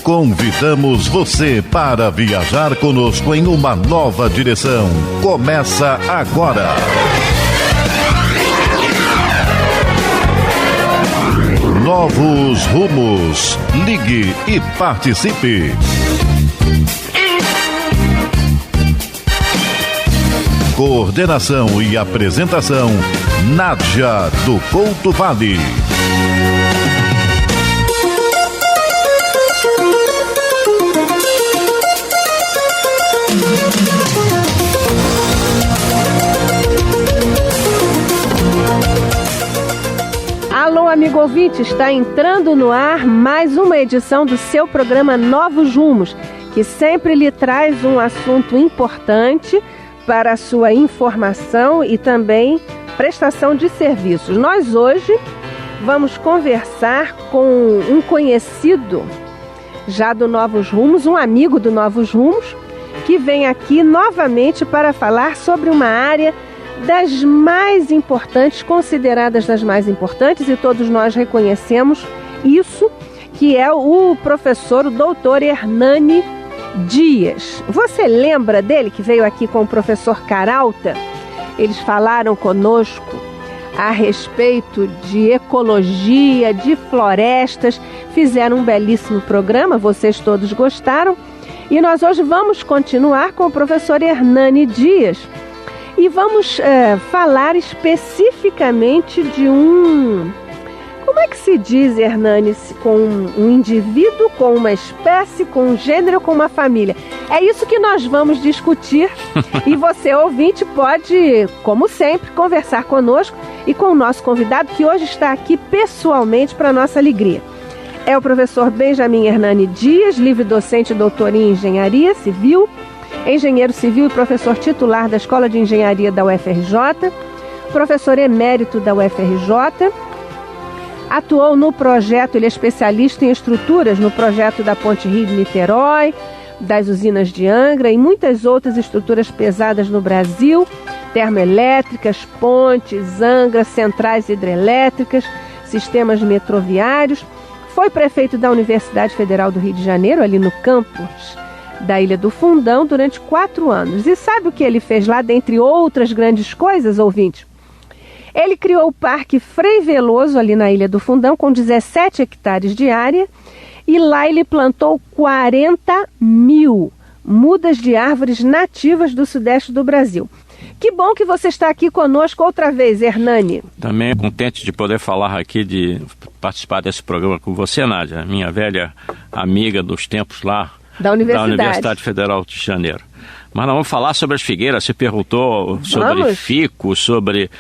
Convidamos você para viajar conosco em uma nova direção. Começa agora. Novos rumos. Ligue e participe. Coordenação e apresentação, Nádia do Couto Vale. Alô, amigo ouvinte, está entrando no ar mais uma edição do seu programa Novos Rumos, que sempre lhe traz um assunto importante para a sua informação e também prestação de serviços. Nós hoje vamos conversar com um conhecido já do Novos Rumos, um amigo do Novos Rumos, que vem aqui novamente para falar sobre uma área das mais importantes, consideradas das mais importantes, e todos nós reconhecemos isso, que é o professor, o doutor Hernani Dias. Você lembra dele, que veio aqui com o professor Caralta? Eles falaram conosco a respeito de ecologia, de florestas, fizeram um belíssimo programa, vocês todos gostaram, e nós hoje vamos continuar com o professor Hernani Dias, e vamos falar especificamente de como é que se diz, Hernani, com um indivíduo, com uma espécie, com um gênero, com uma família? É isso que nós vamos discutir e você, ouvinte, pode, como sempre, conversar conosco e com o nosso convidado, que hoje está aqui pessoalmente para nossa alegria. É o professor Benjamin Hernani Dias, livre-docente e doutor em engenharia civil, engenheiro civil e professor titular da Escola de Engenharia da UFRJ, professor emérito da UFRJ, atuou no projeto, ele é especialista em estruturas, no projeto da Ponte Rio-Niterói, das usinas de Angra e muitas outras estruturas pesadas no Brasil, termoelétricas, pontes, Angra, centrais hidrelétricas, sistemas metroviários. Foi prefeito da Universidade Federal do Rio de Janeiro, ali no campus da Ilha do Fundão, durante 4 anos. E sabe o que ele fez lá, dentre outras grandes coisas, ouvinte? Ele criou o Parque Frei Veloso, ali na Ilha do Fundão, com 17 hectares de área, e lá ele plantou 40 mil mudas de árvores nativas do sudeste do Brasil. Que bom que você está aqui conosco outra vez, Hernani. Também contente de poder falar aqui, de participar desse programa com você, Nádia, minha velha amiga dos tempos lá da Universidade Federal de Janeiro. Mas nós vamos falar sobre as figueiras. Você perguntou sobre fico, sobre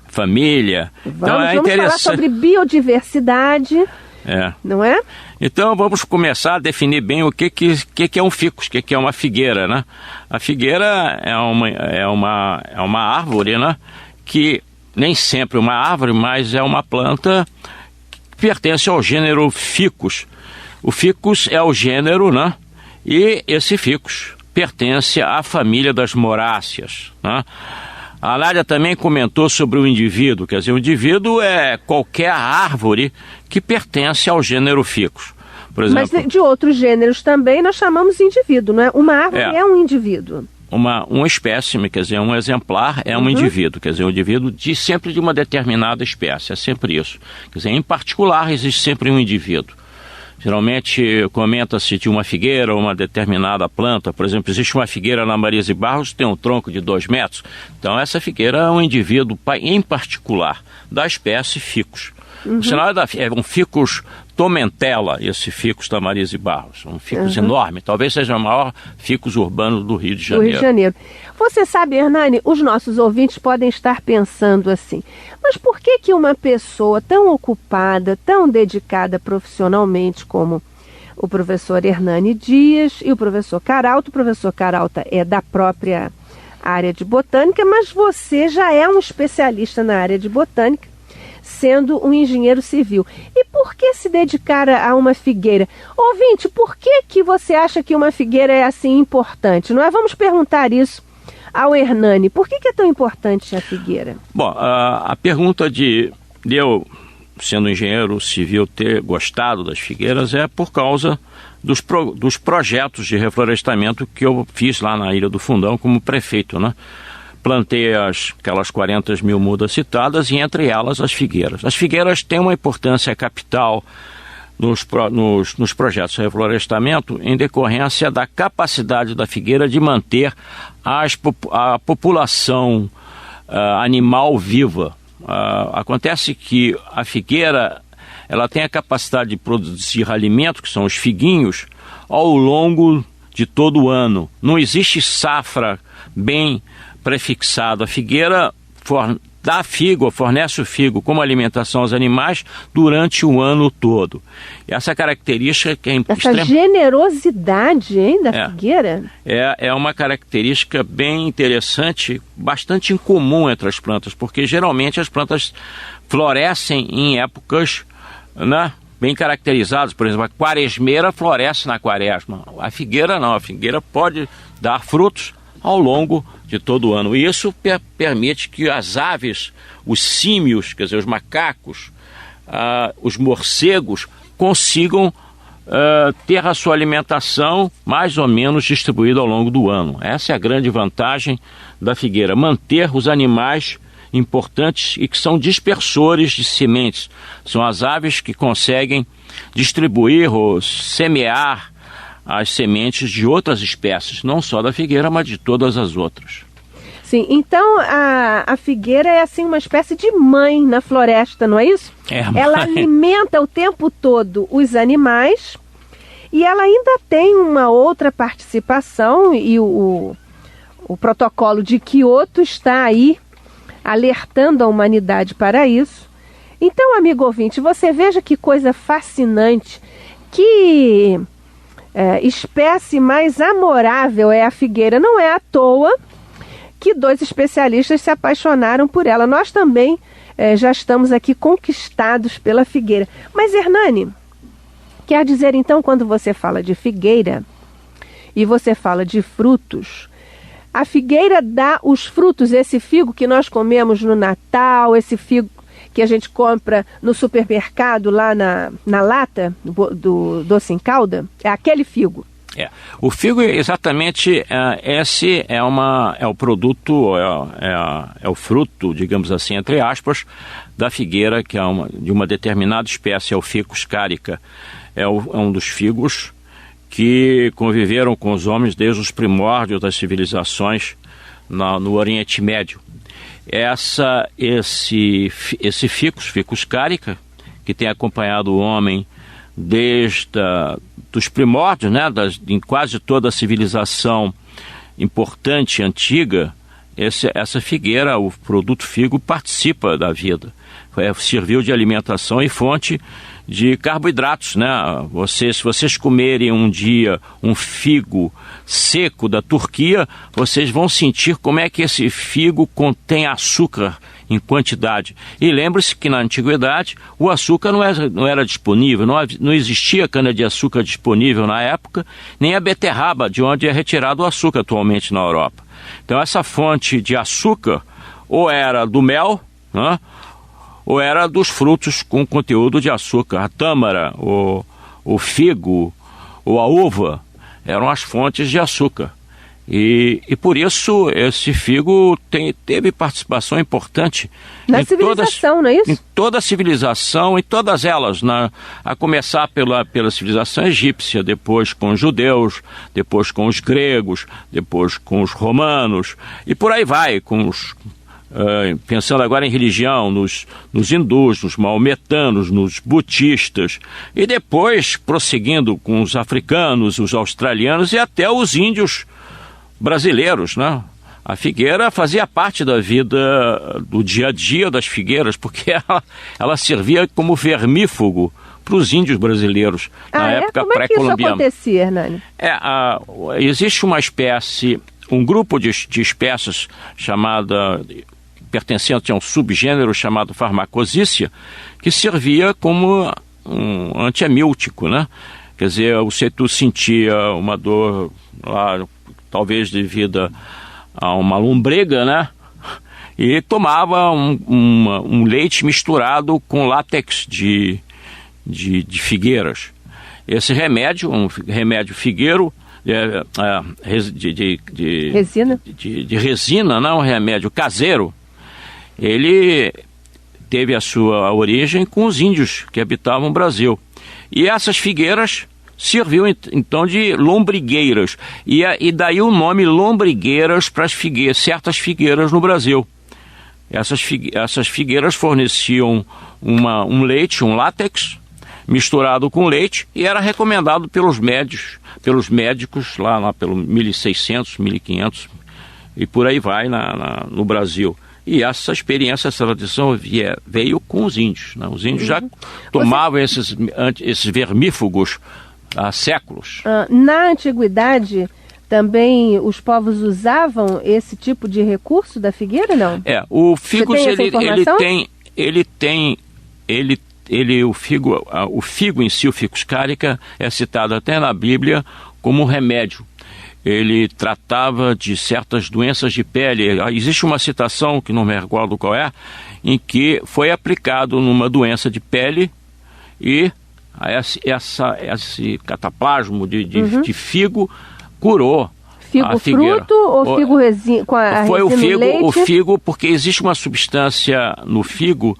família. Vamos falar sobre biodiversidade, não é? Então vamos começar a definir bem o que é um ficus, o que é uma figueira, né? A figueira é uma árvore, né? Que nem sempre é uma árvore, mas é uma planta que pertence ao gênero ficus. O ficus é o gênero, né? E esse ficus pertence à família das moráceas, né? A Nádia também comentou sobre o indivíduo, quer dizer, o indivíduo é qualquer árvore que pertence ao gênero ficus. Por exemplo, mas de outros gêneros também nós chamamos indivíduo, não é? Uma árvore é um indivíduo. Um espécime, quer dizer, um exemplar é um indivíduo, quer dizer, um indivíduo sempre de uma determinada espécie, é sempre isso. Quer dizer, em particular existe sempre um indivíduo. Geralmente comenta-se de uma figueira ou uma determinada planta. Por exemplo, existe uma figueira na Marisa e Barros que tem um tronco de 2 metros. Então essa figueira é um indivíduo em particular da espécie ficus. O sinal é um ficus tomentela, esse ficus da Marisa e Barros. Um ficus enorme, talvez seja o maior ficus urbano do Rio de Janeiro. Do Rio de Janeiro. Você sabe, Hernani, os nossos ouvintes podem estar pensando assim, mas por que uma pessoa tão ocupada, tão dedicada profissionalmente como o professor Hernani Dias e o professor Caralta é da própria área de botânica, mas você já é um especialista na área de botânica, sendo um engenheiro civil. E por que se dedicar a uma figueira? Ouvinte, por que você acha que uma figueira é assim importante? Não é? Vamos perguntar isso ao Hernani. Por que é tão importante a figueira? Bom, a pergunta de eu sendo engenheiro civil, ter gostado das figueiras é por causa dos projetos de reflorestamento que eu fiz lá na Ilha do Fundão como prefeito, né? Plantei aquelas 40 mil mudas citadas e entre elas as figueiras. As figueiras têm uma importância capital nos projetos de reflorestamento em decorrência da capacidade da figueira de manter a população animal viva. Acontece que a figueira ela tem a capacidade de produzir alimento, que são os figuinhos, ao longo de todo o ano. Não existe safra bem prefixada. A figueira dá figo, fornece o figo como alimentação aos animais durante o ano todo. E essa característica que é essa generosidade, hein, da figueira? É uma característica bem interessante, bastante incomum entre as plantas, porque geralmente as plantas florescem em épocas, né, bem caracterizadas. Por exemplo, a quaresmeira floresce na quaresma. A figueira não, a figueira pode dar frutos ao longo de todo o ano. E isso permite que as aves, os símios, quer dizer, os macacos, os morcegos, consigam ter a sua alimentação mais ou menos distribuída ao longo do ano. Essa é a grande vantagem da figueira, manter os animais importantes e que são dispersores de sementes. São as aves que conseguem distribuir ou semear as sementes de outras espécies, não só da figueira, mas de todas as outras. Sim, então a figueira é assim uma espécie de mãe na floresta, não é isso? Ela alimenta o tempo todo os animais e ela ainda tem uma outra participação, e o protocolo de Kyoto está aí alertando a humanidade para isso. Então, amigo ouvinte, você veja que coisa fascinante, que espécie mais amorável é a figueira. Não é à toa que 2 especialistas se apaixonaram por ela. Nós também já estamos aqui conquistados pela figueira. Mas, Hernani, quer dizer então, quando você fala de figueira e você fala de frutos, a figueira dá os frutos, esse figo que nós comemos no Natal, esse figo que a gente compra no supermercado lá na lata do doce em calda, é aquele figo. O figo exatamente esse é o produto, é o fruto, digamos assim, entre aspas, da figueira, que é de uma determinada espécie, é o Ficus carica. É um dos figos que conviveram com os homens desde os primórdios das civilizações no Oriente Médio. Esse Ficus carica, que tem acompanhado o homem desde dos primórdios, né, em quase toda a civilização importante, antiga, essa figueira, o produto figo, participa da vida. Serviu de alimentação e fonte de carboidratos, né? Se vocês comerem um dia um figo seco da Turquia, vocês vão sentir como é que esse figo contém açúcar em quantidade. E lembre-se que na antiguidade o açúcar não era disponível, não existia cana-de-açúcar disponível na época, nem a beterraba, de onde é retirado o açúcar atualmente na Europa. Então essa fonte de açúcar ou era do mel, né, ou era dos frutos com conteúdo de açúcar. A tâmara, o figo ou a uva eram as fontes de açúcar. E por isso esse figo teve participação importante na civilização, não é isso? Em toda a civilização, em todas elas, a começar pela civilização egípcia, depois com os judeus, depois com os gregos, depois com os romanos, e por aí vai, pensando agora em religião, nos hindus, nos maometanos, nos budistas, e depois prosseguindo com os africanos, os australianos e até os índios brasileiros, né? A figueira fazia parte da vida, do dia a dia das figueiras, porque ela servia como vermífugo para os índios brasileiros na época pré-colombiana. Como é que isso acontecia, Hernani? Existe uma espécie, um grupo de espécies pertencente a um subgênero chamado Pharmacosícea, que servia como um antiemíltico, né? Quer dizer, tu sentia uma dor lá, talvez devido a uma lombriga, né, e tomava um leite misturado com látex de figueiras. Esse remédio, um remédio figueiro, resina? De resina, não, um remédio caseiro, ele teve a sua origem com os índios que habitavam o Brasil. E essas figueiras serviu então de lombrigueiras. E daí o nome lombrigueiras para as figueiras, certas figueiras no Brasil. Essas figueiras forneciam um leite, um látex, misturado com leite, e era recomendado pelos médicos lá pelo 1600, 1500 e por aí vai no Brasil. E essa experiência, essa tradição veio com os índios, né? Os índios já tomavam esses vermífugos há séculos. Na antiguidade, também os povos usavam esse tipo de recurso da figueira, não? O figo o figo em si, o ficus carica, é citado até na Bíblia como remédio. Ele tratava de certas doenças de pele. Existe uma citação, que não me recordo qual é, em que foi aplicado numa doença de pele e esse cataplasmo de figo curou a figueira. Fruto ou figo resina? Foi o figo, porque existe uma substância no figo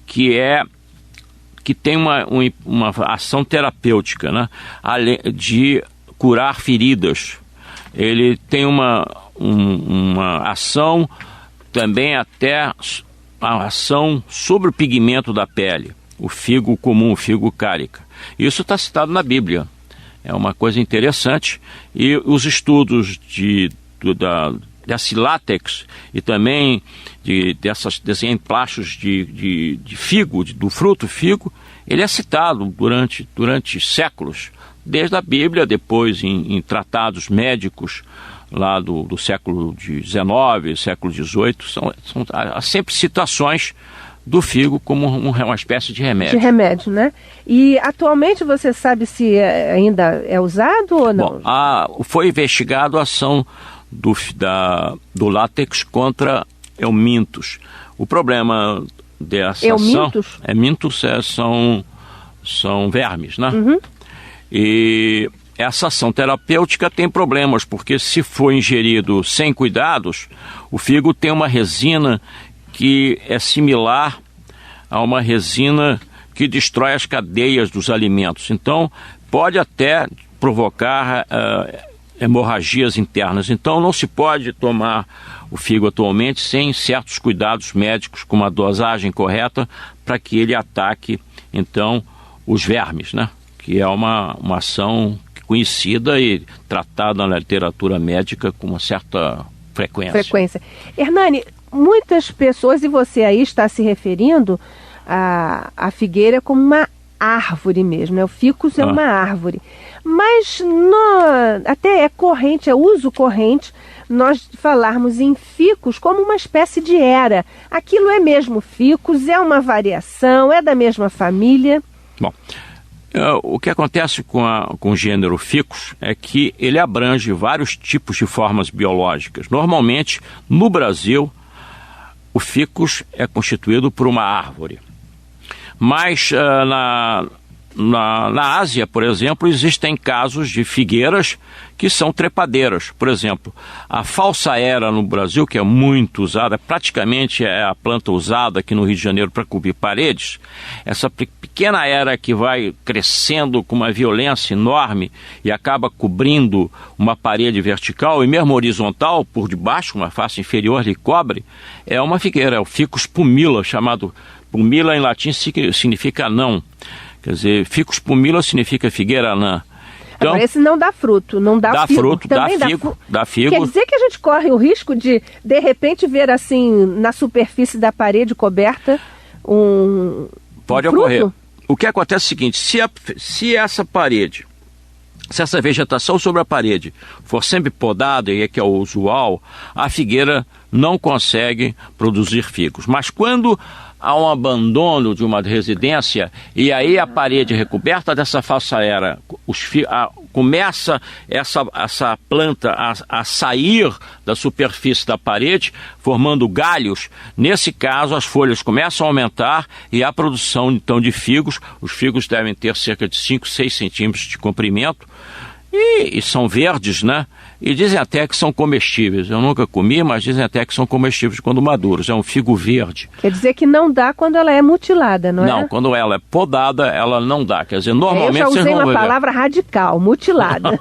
que tem uma ação terapêutica, né? De curar feridas. Ele tem uma ação também até a ação sobre o pigmento da pele, o figo comum, o figo carica. Isso está citado na Bíblia. É uma coisa interessante. E os estudos desse látex e também desses emplachos de figo, do fruto figo, ele é citado durante séculos, desde a Bíblia, depois em tratados médicos lá do século XIX, século XVIII, há sempre citações do figo como uma espécie de remédio. De remédio, né? E atualmente você sabe se ainda é usado ou não? Bom, foi investigado a ação do látex contra eumintos. O problema dessa eumintos? Eumintos são vermes, né? Uhum. E essa ação terapêutica tem problemas, porque se for ingerido sem cuidados, o figo tem uma resina que é similar a uma resina que destrói as cadeias dos alimentos. Então, pode até provocar hemorragias internas. Então, não se pode tomar o figo atualmente sem certos cuidados médicos, com uma dosagem correta, para que ele ataque, então, os vermes, né? Que é uma ação conhecida e tratada na literatura médica com uma certa frequência. Hernani, muitas pessoas, e você aí está se referindo à figueira como uma árvore mesmo, né? O ficus é uma árvore. Mas até é corrente, é uso corrente nós falarmos em ficus como uma espécie de era. Aquilo é mesmo ficus, é uma variação, é da mesma família? Bom, o que acontece com o gênero ficus é que ele abrange vários tipos de formas biológicas. Normalmente, no Brasil, o ficus é constituído por uma árvore. Mas na Ásia, por exemplo, existem casos de figueiras que são trepadeiras. Por exemplo, a falsaera no Brasil, que é muito usada, praticamente é a planta usada aqui no Rio de Janeiro para cobrir paredes. Essa pequena era que vai crescendo com uma violência enorme e acaba cobrindo uma parede vertical e mesmo horizontal por debaixo, uma face inferior lhe cobre, é uma figueira, é o Ficus pumila, chamado pumila em latim significa anão. Quer dizer, Ficus pumila significa figueira anã. Então, agora, esse não dá fruto, não dá figo. Fruto, também dá figo. Quer dizer que a gente corre o risco de repente, ver assim, na superfície da parede coberta Pode ocorrer. O que acontece é o seguinte, se essa parede, se essa vegetação sobre a parede for sempre podada, e é que é o usual, a figueira não consegue produzir figos. Mas quando há um abandono de uma residência e aí a parede recoberta dessa falsa-era, começa essa planta a sair da superfície da parede, formando galhos. Nesse caso, as folhas começam a aumentar e a produção, então, de figos. Os figos devem ter cerca de 5, 6 centímetros de comprimento e são verdes, né? E dizem até que são comestíveis. Eu nunca comi, mas dizem até que são comestíveis quando maduros. É um figo verde. Quer dizer que não dá quando ela é mutilada, não é? Não, quando ela é podada, ela não dá. Quer dizer, normalmente... Eu já usei uma palavra radical, mutilada.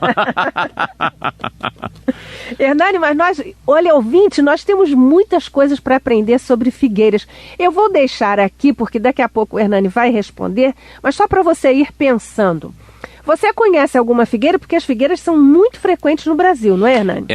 Hernani, mas olha, ouvinte, nós temos muitas coisas para aprender sobre figueiras. Eu vou deixar aqui, porque daqui a pouco o Hernani vai responder, mas só para você ir pensando. Você conhece alguma figueira? Porque as figueiras são muito frequentes no Brasil, não é, Hernani?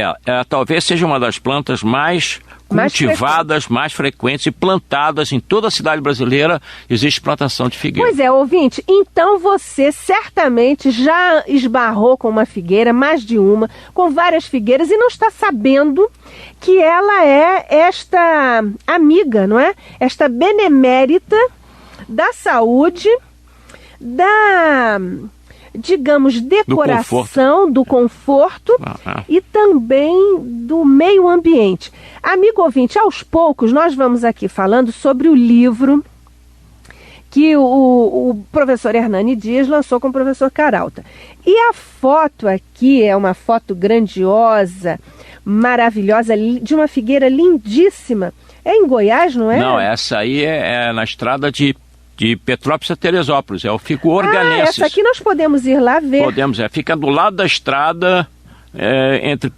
Talvez seja uma das plantas mais cultivadas, mais frequentes e plantadas em toda a cidade brasileira. Existe plantação de figueira. Pois é, ouvinte, então você certamente já esbarrou com uma figueira, mais de uma, com várias figueiras, e não está sabendo que ela é esta amiga, não é? Esta benemérita da saúde, digamos, decoração, do conforto e também do meio ambiente. Amigo ouvinte, aos poucos nós vamos aqui falando sobre o livro que o professor Hernani Dias lançou com o professor Caralta. E a foto aqui é uma foto grandiosa, maravilhosa, de uma figueira lindíssima. É em Goiás, não é? Não, essa aí é na estrada de Petrópolis a Teresópolis, é o figo organensis. Essa aqui nós podemos ir lá ver. Podemos, fica do lado da estrada entre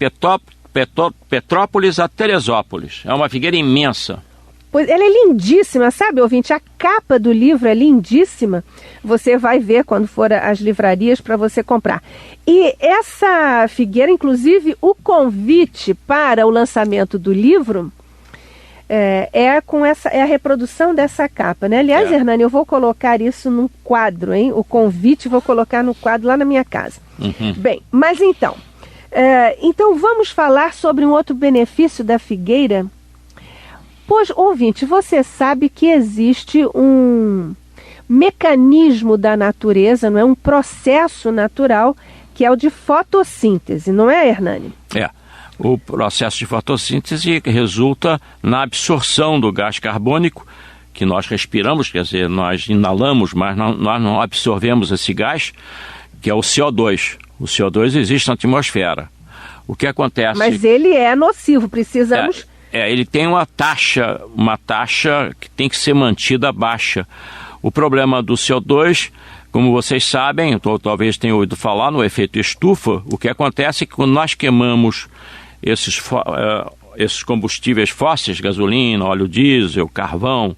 Petrópolis a Teresópolis. É uma figueira imensa. Pois ela é lindíssima, sabe, ouvinte? A capa do livro é lindíssima. Você vai ver quando for às livrarias para você comprar. E essa figueira, inclusive, o convite para o lançamento do livro... É a reprodução dessa capa, né? Aliás, Hernani, eu vou colocar isso num quadro, hein? O convite vou colocar no quadro lá na minha casa. Uhum. Bem, mas então vamos falar sobre um outro benefício da figueira. Pois, ouvinte, você sabe que existe um mecanismo da natureza, não é? Um processo natural que é o de fotossíntese, não é, Hernani? O processo de fotossíntese resulta na absorção do gás carbônico que nós respiramos, quer dizer, nós inalamos, mas nós não absorvemos esse gás, que é o CO2. O CO2 existe na atmosfera. O que acontece... Mas ele é nocivo, precisamos... ele tem uma taxa que tem que ser mantida baixa. O problema do CO2... Como vocês sabem, talvez tenham ouvido falar no efeito estufa, o que acontece é que quando nós queimamos esses combustíveis fósseis, gasolina, óleo diesel, carvão,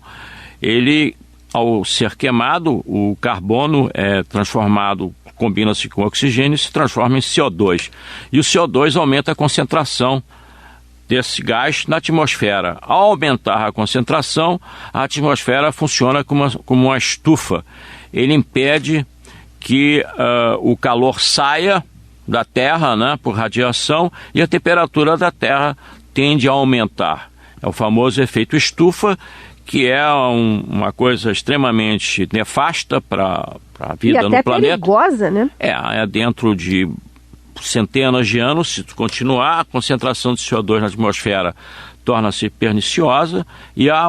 ele, ao ser queimado, o carbono é transformado, combina-se com oxigênio e se transforma em CO2. E o CO2 aumenta a concentração desse gás na atmosfera. Ao aumentar a concentração, a atmosfera funciona como uma estufa. Ele impede que o calor saia da Terra, né, por radiação, e a temperatura da Terra tende a aumentar. É o famoso efeito estufa, que é uma coisa extremamente nefasta para a vida no planeta. E até perigosa, né? É dentro de centenas de anos, se continuar, a concentração de CO2 na atmosfera torna-se perniciosa e há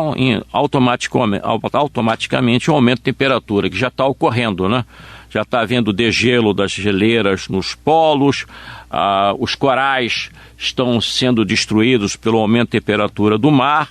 automaticamente um aumento de temperatura, que já está ocorrendo, né? Já está havendo degelo das geleiras nos polos, os corais estão sendo destruídos pelo aumento de temperatura do mar,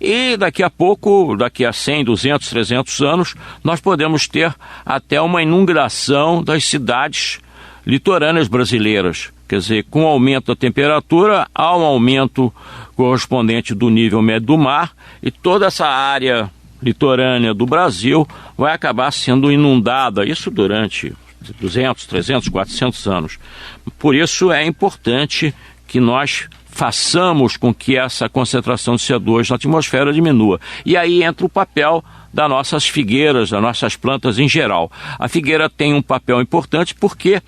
e daqui a pouco, daqui a 100, 200, 300 anos, nós podemos ter até uma inundação das cidades litorâneas brasileiras. Quer dizer, com o aumento da temperatura, há um aumento correspondente do nível médio do mar e toda essa área litorânea do Brasil vai acabar sendo inundada, isso durante 200, 300, 400 anos. Por isso é importante que nós façamos com que essa concentração de CO2 na atmosfera diminua. E aí entra o papel das nossas figueiras, das nossas plantas em geral. A figueira tem um papel importante porque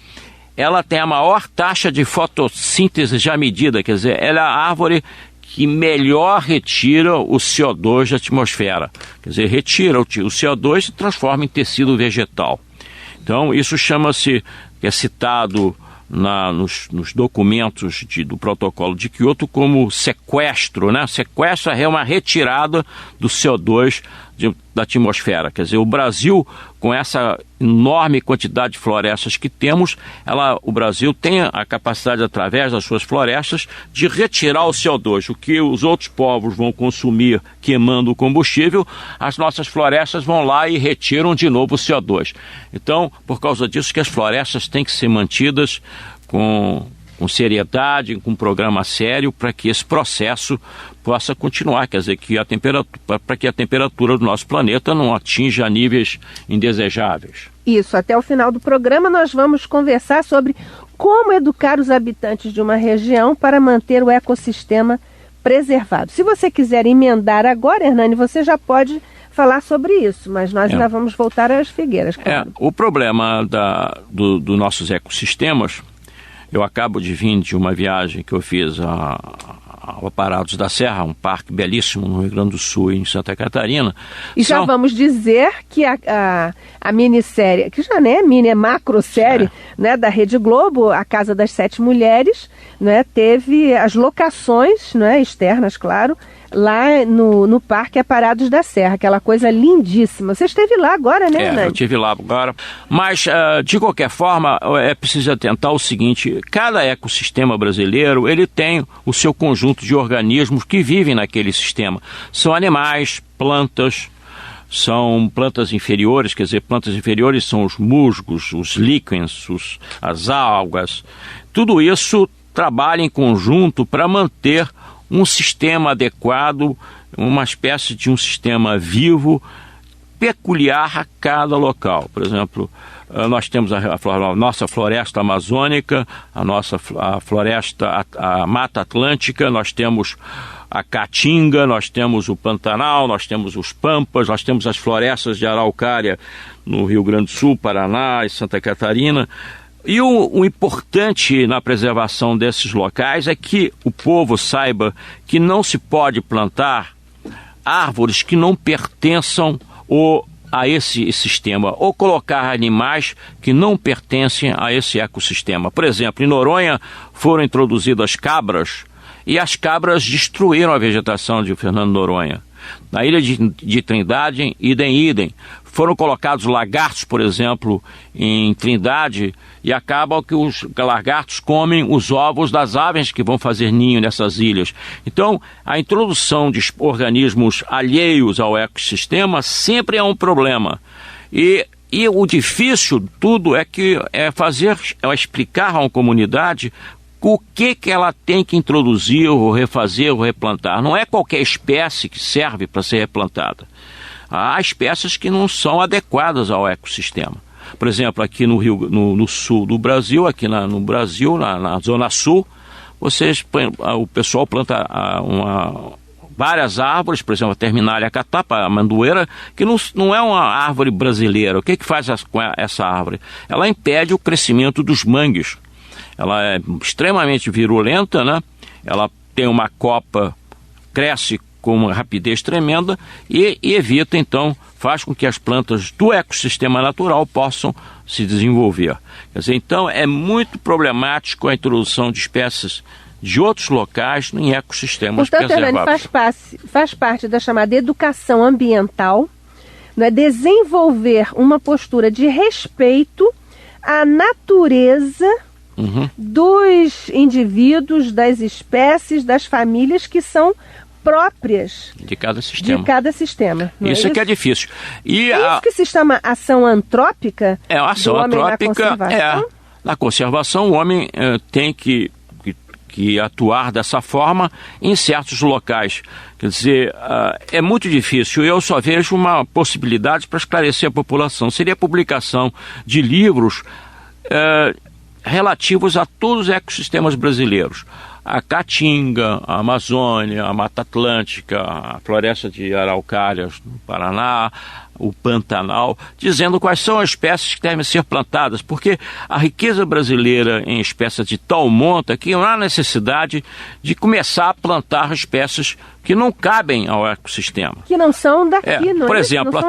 ela tem a maior taxa de fotossíntese já medida, quer dizer, ela é a árvore que melhor retira o CO2 da atmosfera. Quer dizer, retira o CO2 e transforma em tecido vegetal. Então, isso chama-se, que é citado nos documentos do protocolo de Kyoto como sequestro, né? Sequestro é uma retirada do CO2 da atmosfera. Quer dizer, o Brasil, com essa enorme quantidade de florestas que temos, o Brasil tem a capacidade, através das suas florestas, de retirar o CO2. O que os outros povos vão consumir queimando o combustível, as nossas florestas vão lá e retiram de novo o CO2. Então, por causa disso que as florestas têm que ser mantidas com seriedade, com um programa sério, para que esse processo possa continuar, quer dizer, para que a temperatura do nosso planeta não atinja níveis indesejáveis. Isso, até o final do programa nós vamos conversar sobre como educar os habitantes de uma região para manter o ecossistema preservado. Se você quiser emendar agora, Hernani, você já pode falar sobre isso, mas nós ainda vamos voltar às figueiras. Claro. O problema dos nossos ecossistemas, eu acabo de vir de uma viagem que eu fiz ao Aparados da Serra, um parque belíssimo no Rio Grande do Sul e em Santa Catarina. E já vamos dizer que a minissérie, que já não é mini, é macro-série, né, da Rede Globo, A Casa das Sete Mulheres, né, teve as locações, né, externas, claro, lá no Parque Aparados da Serra, aquela coisa lindíssima. Você esteve lá agora, né, Hernani? Eu estive lá agora, mas de qualquer forma é preciso atentar ao seguinte: cada ecossistema brasileiro, ele tem o seu conjunto de organismos que vivem naquele sistema. São animais, plantas, são plantas inferiores, quer dizer, plantas inferiores são os musgos, os líquens, as algas. Tudo isso trabalha em conjunto para manter um sistema adequado, uma espécie de um sistema vivo, peculiar a cada local. Por exemplo, nós temos a nossa floresta amazônica, a floresta, a Mata Atlântica, nós temos a Caatinga, nós temos o Pantanal, nós temos os Pampas, nós temos as florestas de araucária no Rio Grande do Sul, Paraná e Santa Catarina. E o importante na preservação desses locais é que o povo saiba que não se pode plantar árvores que não pertençam a esse sistema, ou colocar animais que não pertencem a esse ecossistema. Por exemplo, em Noronha foram introduzidas cabras, e as cabras destruíram a vegetação de Fernando Noronha. Na ilha de Trindade, idem. Foram colocados lagartos, por exemplo, em Trindade, e acaba que os lagartos comem os ovos das aves que vão fazer ninho nessas ilhas. Então, a introdução de organismos alheios ao ecossistema sempre é um problema. E o difícil de tudo é explicar a uma comunidade o que ela tem que introduzir, ou refazer, ou replantar. Não é qualquer espécie que serve para ser replantada. Há espécies que não são adequadas ao ecossistema. Por exemplo, aqui no sul do Brasil, no Brasil, na Zona Sul, o pessoal planta várias árvores, por exemplo, a terminália catapa, a mandoeira, que não é uma árvore brasileira. O que faz com essa árvore? Ela impede o crescimento dos mangues. Ela é extremamente virulenta, né? Ela tem uma copa, cresce com uma rapidez tremenda e evita, então, faz com que as plantas do ecossistema natural possam se desenvolver. Quer dizer, então, é muito problemático a introdução de espécies de outros locais em ecossistemas preservados. Hernani, faz parte da chamada educação ambiental, né? Desenvolver uma postura de respeito à natureza dos indivíduos, das espécies, das famílias que são próprias de cada sistema. Isso que é difícil. Isso que se chama ação antrópica? A ação antrópica na conservação. O homem tem que atuar dessa forma em certos locais. Quer dizer, é muito difícil. Eu só vejo uma possibilidade para esclarecer a população. Seria a publicação de livros relativos a todos os ecossistemas brasileiros. a Caatinga, a Amazônia, a Mata Atlântica, a Floresta de Araucárias no Paraná, o Pantanal, dizendo quais são as espécies que devem ser plantadas, porque a riqueza brasileira em espécies de tal monta que não há necessidade de começar a plantar espécies que não cabem ao ecossistema. Que não são daqui, não é? Por exemplo,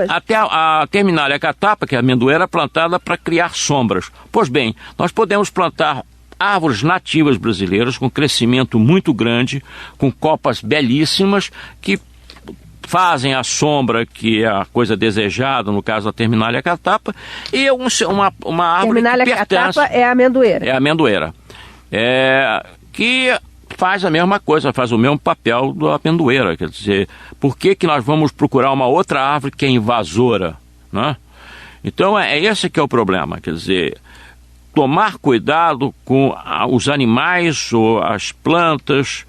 até a Terminalia catapa, que é a amendoeira, é plantada para criar sombras. Pois bem, nós podemos plantar árvores nativas brasileiras com crescimento muito grande, com copas belíssimas, que fazem a sombra, que é a coisa desejada, no caso da Terminalia catapa, e uma árvore Terminalia que pertence... catapa é a amendoeira. É a amendoeira. Que faz a mesma coisa, faz o mesmo papel da amendoeira. Quer dizer, por que nós vamos procurar uma outra árvore que é invasora, né? Então, esse que é o problema. Quer dizer, tomar cuidado com os animais ou as plantas.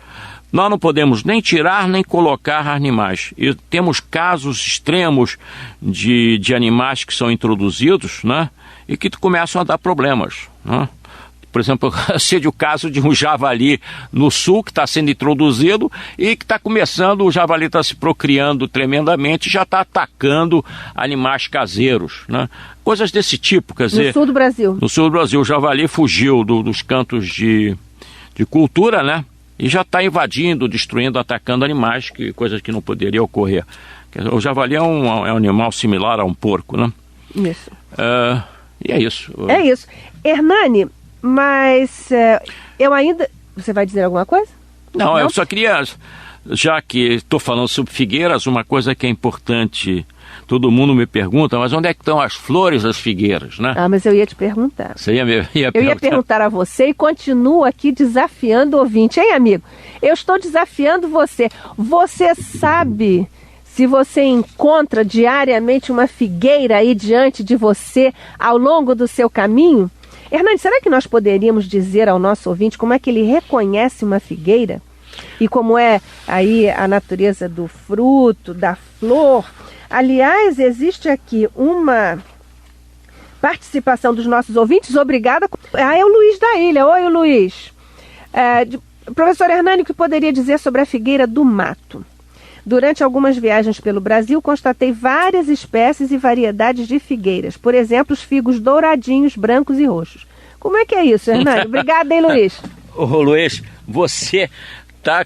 Nós não podemos nem tirar nem colocar animais. E temos casos extremos de animais que são introduzidos, né, e que começam a dar problemas, né? Por exemplo, seja o caso de um javali no sul que está sendo introduzido e que está começando, o javali está se procriando tremendamente e já está atacando animais caseiros, né? Coisas desse tipo, quer dizer... No sul do Brasil. No sul do Brasil, o javali fugiu dos cantos de cultura, né? E já está invadindo, destruindo, atacando animais, coisas que não poderiam ocorrer. O javali é um animal similar a um porco, né? Isso. E é isso. É isso. Hernani, mas eu ainda... Você vai dizer alguma coisa? Não, eu só queria, já que estou falando sobre figueiras, uma coisa que é importante... Todo mundo me pergunta, mas onde é que estão as flores das figueiras, né? Mas eu ia te perguntar. Você ia perguntar? Eu ia perguntar a você e continuo aqui desafiando o ouvinte. Hein, amigo? Eu estou desafiando você. Você sabe se você encontra diariamente uma figueira aí diante de você ao longo do seu caminho? Hernani, será que nós poderíamos dizer ao nosso ouvinte como é que ele reconhece uma figueira? E como é aí a natureza do fruto, da flor? Aliás, existe aqui uma participação dos nossos ouvintes. Obrigada. É o Luiz da Ilha. Oi, Luiz. Professor Hernani, o que poderia dizer sobre a figueira do mato? Durante algumas viagens pelo Brasil, constatei várias espécies e variedades de figueiras. Por exemplo, os figos douradinhos, brancos e roxos. Como é que é isso, Hernani? Obrigada, hein, Luiz? Ô, Luiz, você... está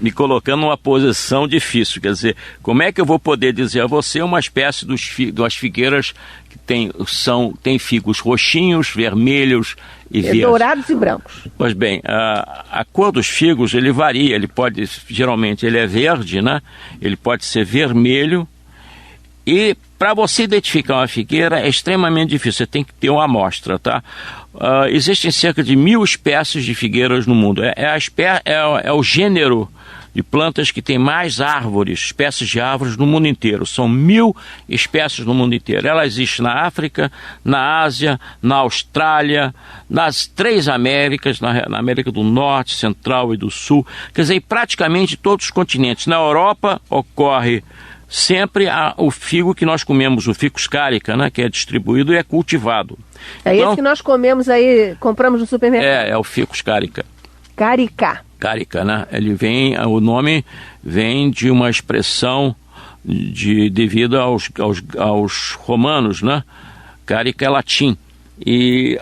me colocando numa posição difícil. Quer dizer, como é que eu vou poder dizer a você uma espécie das figueiras que tem figos roxinhos, vermelhos e verdes? Dourados e brancos. Pois bem, a cor dos figos, ele varia. Geralmente ele é verde, né? Ele pode ser vermelho. E para você identificar uma figueira é extremamente difícil, você tem que ter uma amostra, tá? Existem cerca de 1000 espécies de figueiras no mundo. É o gênero de plantas que tem mais árvores, espécies de árvores no mundo inteiro. São 1000 espécies no mundo inteiro. Ela existe na África, na Ásia, na Austrália, nas 3 Américas, na América do Norte, Central e do Sul. Quer dizer, em praticamente todos os continentes. Na Europa ocorre... sempre o figo que nós comemos, o ficus carica, né, que é distribuído e é cultivado. Então, esse que nós comemos aí, compramos no supermercado. É o ficus carica. Carica, né? O nome vem de uma expressão devido aos romanos, né? Carica é latim. E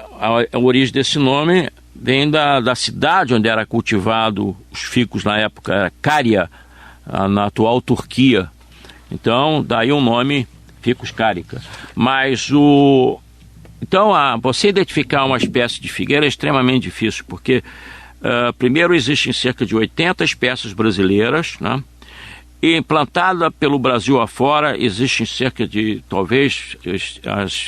a origem desse nome vem da cidade onde era cultivado os ficus na época, era Cária, na atual Turquia. Então, daí o nome ficus carica. Mas você identificar uma espécie de figueira é extremamente difícil, porque primeiro existem cerca de 80 espécies brasileiras, né? E plantada pelo Brasil afora, existem cerca de, talvez,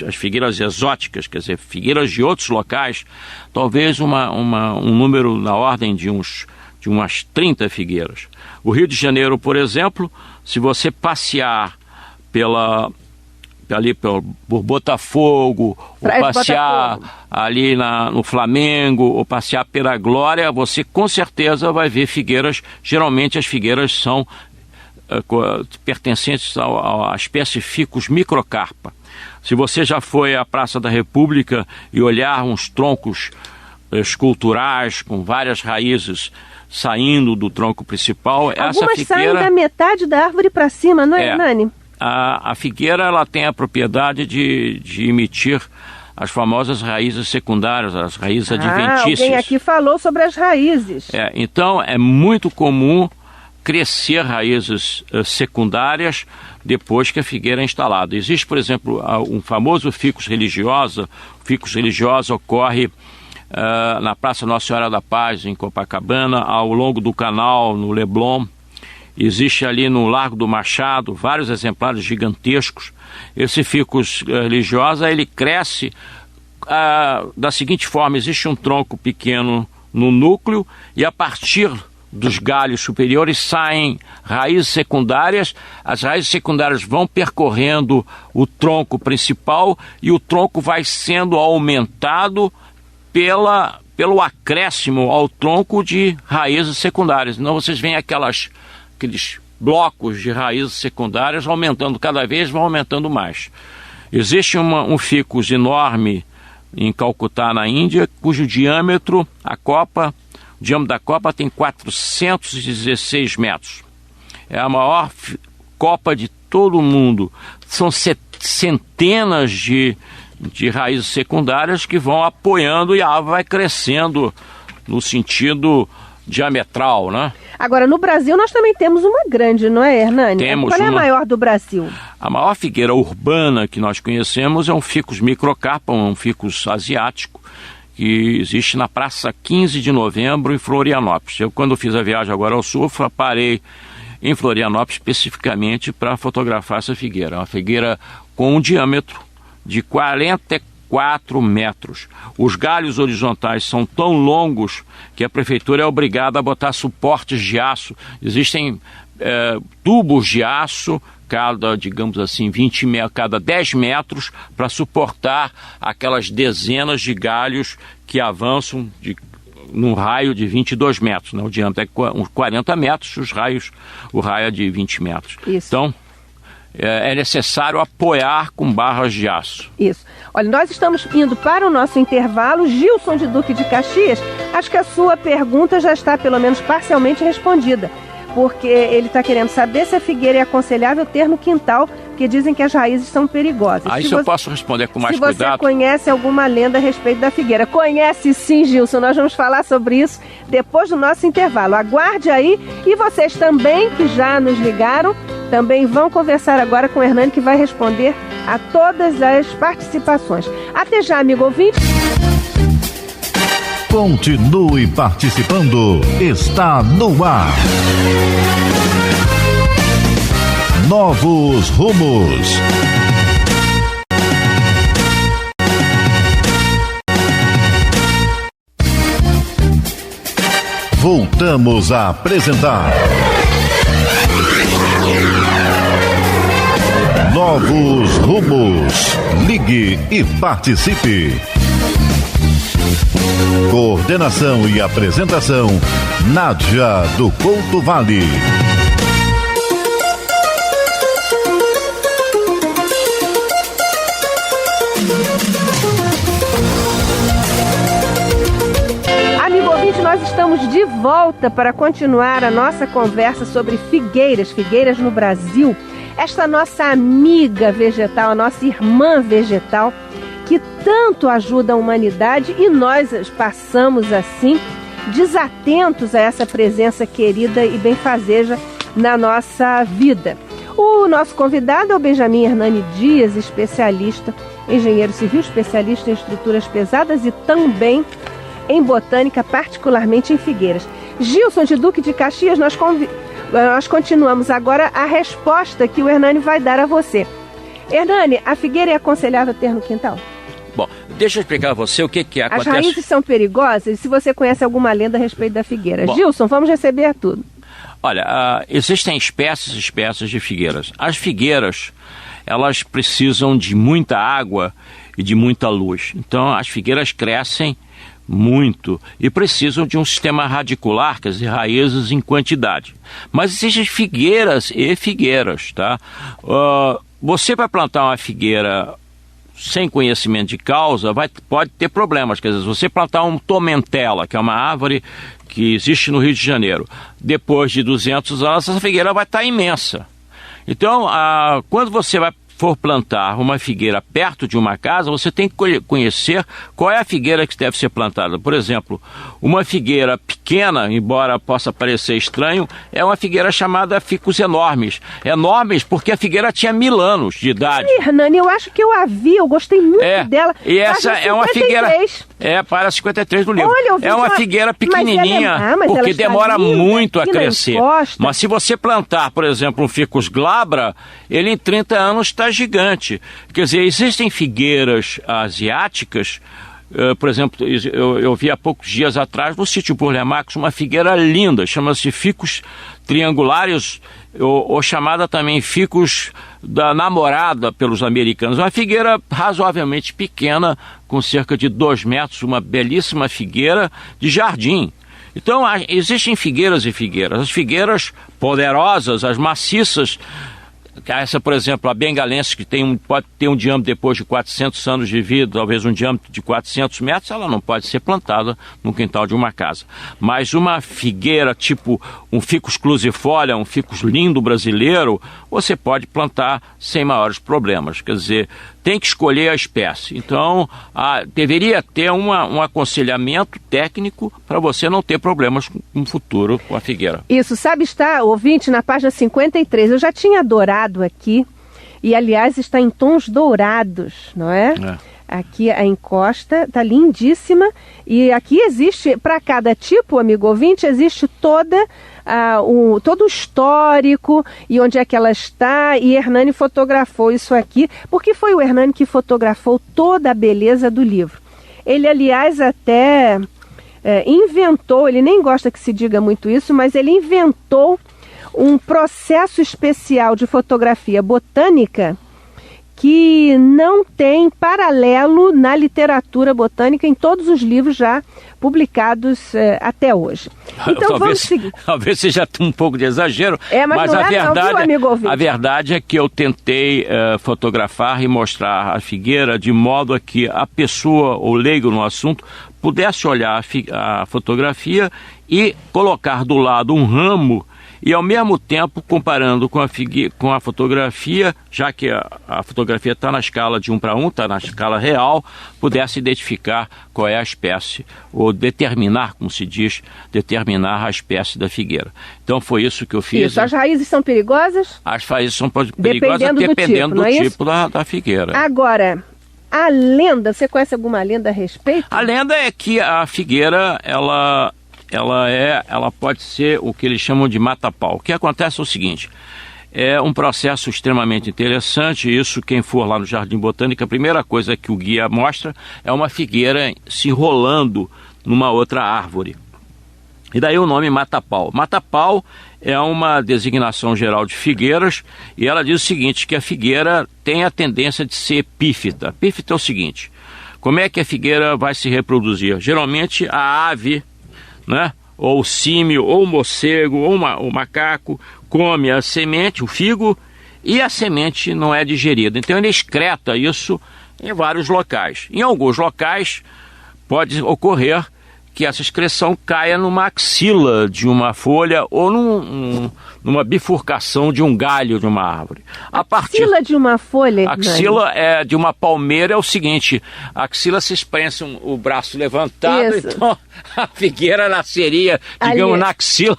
as figueiras exóticas, quer dizer, figueiras de outros locais, talvez um número na ordem de umas 30 figueiras. O Rio de Janeiro, por exemplo, se você passear por Botafogo, ou passear ali no Flamengo, ou passear pela Glória, você com certeza vai ver figueiras. Geralmente as figueiras são pertencentes à espécie Ficus microcarpa. Se você já foi à Praça da República e olhar uns troncos esculturais com várias raízes saindo do tronco principal. Algumas saem da metade da árvore para cima, não é, Hernani? A figueira ela tem a propriedade de emitir as famosas raízes secundárias, as raízes adventícias. Alguém aqui falou sobre as raízes. Então é muito comum crescer raízes secundárias depois que a figueira é instalada. Existe, por exemplo, um famoso ficus religiosa. O ficus religiosa ocorre na Praça Nossa Senhora da Paz, em Copacabana, ao longo do canal, no Leblon. Existe ali no Largo do Machado vários exemplares gigantescos. Esse ficus religiosa, ele cresce da seguinte forma: existe um tronco pequeno no núcleo e a partir dos galhos superiores saem raízes secundárias. As raízes secundárias vão percorrendo o tronco principal e o tronco vai sendo aumentado pelo acréscimo ao tronco de raízes secundárias. Então vocês veem aqueles blocos de raízes secundárias aumentando cada vez, vão aumentando mais. Existe um ficus enorme em Calcutá, na Índia, cujo diâmetro, o diâmetro da copa tem 416 metros. É a maior copa de todo o mundo. São centenas de raízes secundárias que vão apoiando e a árvore vai crescendo no sentido diametral, né? Agora, no Brasil nós também temos uma grande, não é, Hernani? Qual é a maior do Brasil? A maior figueira urbana que nós conhecemos é um Ficus microcarpum, um ficus asiático, que existe na Praça 15 de Novembro, em Florianópolis. Eu, quando fiz a viagem agora ao sul, parei em Florianópolis especificamente para fotografar essa figueira. Uma figueira com um diâmetro de 44 metros. Os galhos horizontais são tão longos que a prefeitura é obrigada a botar suportes de aço. Existem tubos de aço, digamos assim, cada 10 metros, para suportar aquelas dezenas de galhos que avançam num raio de 22 metros. Né? O diâmetro é uns 40 metros, o raio é de 20 metros. Isso. Então, é necessário apoiar com barras de aço. Isso. Olha, nós estamos indo para o nosso intervalo. Gilson de Duque de Caxias, acho que a sua pergunta já está pelo menos parcialmente respondida, porque ele está querendo saber se a figueira é aconselhável ter no quintal, porque dizem que as raízes são perigosas. Isso eu posso responder com mais cuidado. Se você conhece alguma lenda a respeito da figueira. Conhece sim, Gilson. Nós vamos falar sobre isso depois do nosso intervalo. Aguarde aí. E vocês também, que já nos ligaram, também vão conversar agora com o Hernani, que vai responder a todas as participações. Até já, amigo ouvinte. Continue participando. Está no ar. Novos rumos. Voltamos a apresentar Novos Rumos. Ligue e participe. Coordenação e apresentação, Nádia do Couto Vale. Amigo ouvinte, nós estamos de volta para continuar a nossa conversa sobre figueiras no Brasil. Esta nossa amiga vegetal, a nossa irmã vegetal, que tanto ajuda a humanidade, e nós passamos assim, desatentos a essa presença querida e benfazeja na nossa vida. O nosso convidado é o Benjamin Hernani Dias, especialista, engenheiro civil, especialista em estruturas pesadas e também em botânica, particularmente em figueiras. Gilson de Duque de Caxias, nós continuamos agora a resposta que o Hernani vai dar a você. Hernani, a figueira é aconselhável ter no quintal? Bom, deixa eu explicar a você o que acontece. As raízes são perigosas e se você conhece alguma lenda a respeito da figueira. Bom, Gilson, vamos receber tudo. Olha, existem espécies de figueiras. As figueiras, elas precisam de muita água e de muita luz. Então, as figueiras crescem muito e precisam de um sistema radicular, quer dizer, raízes em quantidade. Mas existem figueiras e figueiras, tá? Você vai plantar uma figueira sem conhecimento de causa, pode ter problemas. Quer dizer, se você plantar um tomentela, que é uma árvore que existe no Rio de Janeiro, depois de 200 anos, essa figueira vai estar imensa. Então, quando você for plantar uma figueira perto de uma casa, você tem que conhecer qual é a figueira que deve ser plantada. Por exemplo, uma figueira pequena, embora possa parecer estranho, é uma figueira chamada ficus enormes. Enormes porque a figueira tinha 1000 anos de idade. Hernani, eu acho que eu a vi, eu gostei muito dela. E essa é uma figueira... para 53 do livro. Olha, é uma figueira pequenininha, porque demora muito a crescer. Mas se você plantar, por exemplo, um ficus glabra, ele em 30 anos está gigante. Quer dizer, existem figueiras asiáticas, por exemplo, eu vi há poucos dias atrás no sítio Burle Marx uma figueira linda, chama-se ficus triangulares, ou chamada também ficus da namorada pelos americanos. Uma figueira razoavelmente pequena, com cerca de 2 metros, uma belíssima figueira de jardim. Então, existem figueiras e figueiras. As figueiras poderosas, as maciças, essa, por exemplo, a bengalense, que pode ter um diâmetro depois de 400 anos de vida, talvez um diâmetro de 400 metros, ela não pode ser plantada no quintal de uma casa. Mas uma figueira, tipo um ficus clusifolia, um ficus lindo brasileiro, você pode plantar sem maiores problemas. Quer dizer, tem que escolher a espécie. Então, deveria ter um aconselhamento técnico para você não ter problemas no futuro com a figueira. Isso, sabe, está, ouvinte, na página 53. Eu já tinha adorado aqui, e aliás está em tons dourados, não é? Aqui a encosta está lindíssima, e aqui existe, para cada tipo, amigo ouvinte, existe todo o histórico e onde é que ela está, e Hernani fotografou isso aqui, porque foi o Hernani que fotografou toda a beleza do livro. Ele, aliás, até inventou, ele nem gosta que se diga muito isso, mas ele inventou um processo especial de fotografia botânica que não tem paralelo na literatura botânica em todos os livros já publicados até hoje. Então vamos seguir. Talvez seja um pouco de exagero, mas não a verdade é que eu tentei fotografar e mostrar a figueira de modo a que a pessoa, ou leigo no assunto, pudesse olhar a fotografia e colocar do lado um ramo, e ao mesmo tempo, comparando com a fotografia, já que a fotografia está na escala de 1:1, está na escala real, pudesse identificar qual é a espécie, ou determinar, como se diz, determinar a espécie da figueira. Então foi isso que eu fiz. Isso, as raízes são perigosas? As raízes são perigosas dependendo do tipo da figueira. Agora, a lenda, você conhece alguma lenda a respeito? A lenda é que a figueira, ela pode ser o que eles chamam de mata-pau. O que acontece é o seguinte, é um processo extremamente interessante. Isso, quem for lá no Jardim Botânico, a primeira coisa que o guia mostra é uma figueira se enrolando numa outra árvore. E daí o nome mata-pau. Mata-pau é uma designação geral de figueiras, e ela diz o seguinte, que a figueira tem a tendência de ser epífita. Epífita é o seguinte, como é que a figueira vai se reproduzir? Geralmente a ave, né? Ou o símio, ou o morcego, ou o macaco, come a semente, o figo, e a semente não é digerida. Então ele excreta isso em vários locais. Em alguns locais pode ocorrer que essa excreção caia numa axila de uma folha ou numa bifurcação de um galho de uma árvore. Axila de uma folha? Axila de uma palmeira é o seguinte, a axila se expressa o braço levantado, isso. Então a figueira nasceria, digamos, na axila